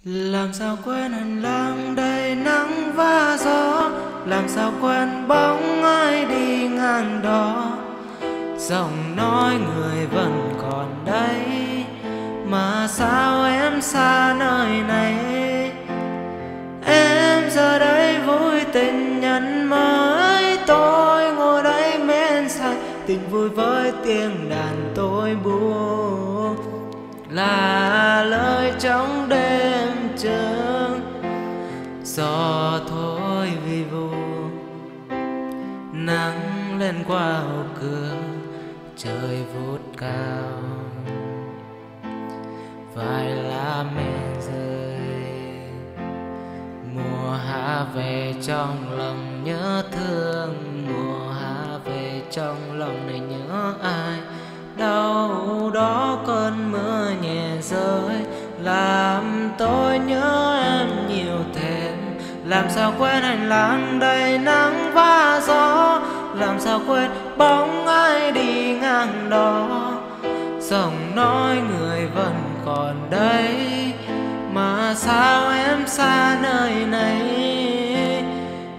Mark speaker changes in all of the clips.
Speaker 1: Làm sao quên hành lang đầy nắng và gió, làm sao quên bóng ai đi ngang đó. Giọng nói người vẫn còn đây, mà sao em xa nơi này. Em giờ đây vui tình nhân mới, tôi ngồi đây men say tình vui với tiếng đàn tôi buông. Là lời trong đêm trưa, gió thổi vi vu, nắng lên qua ô cửa, trời vút cao, vài lá mẹ rơi. Mùa hạ về trong lòng nhớ thương, mùa hạ về trong lòng này nhớ ai. Đâu đó cơn mưa nhẹ rơi, làm tôi nhớ em nhiều thêm. Làm sao quên hành lang đầy nắng và gió, làm sao quên bóng ai đi ngang đó. Giọng nói người vẫn còn đây, mà sao em xa nơi này.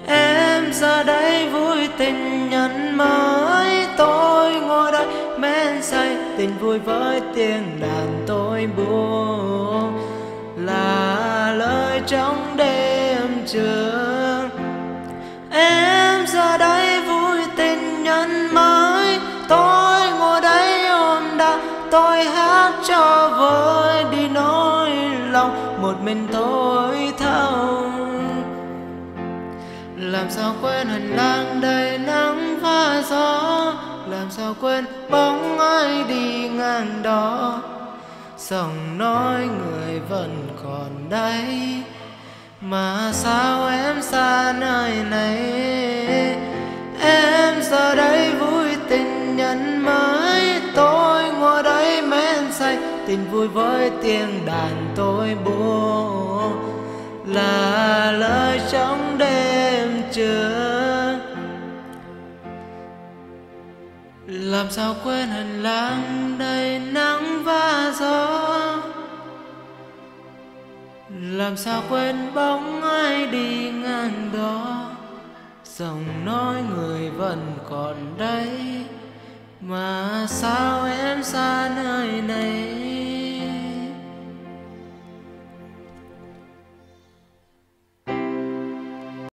Speaker 1: Em giờ đây vui tình nhân mới, tôi ngồi đây men say tình vui với tiếng đàn tôi buông. Là lời trong đêm trường, em giờ đây vui tình nhân mới, tôi ngồi đây ôm đau, tôi hát cho vơi đi nỗi lòng một mình tôi thâu. Làm sao quên hành lang đầy nắng và gió, làm sao quên bóng ai đi ngang đó. Giọng nói người vẫn còn đây, mà sao em xa nơi này. Em giờ đây vui tình nhân mới, tôi ngồi đây men say tình vui với tiếng đàn tôi buông. Là lời trong đêm trưa, làm sao quên hành lang đầy nắng và gió, làm sao quên bóng ai đi ngang đó. Giọng nói người vẫn còn đây, mà sao em xa nơi này.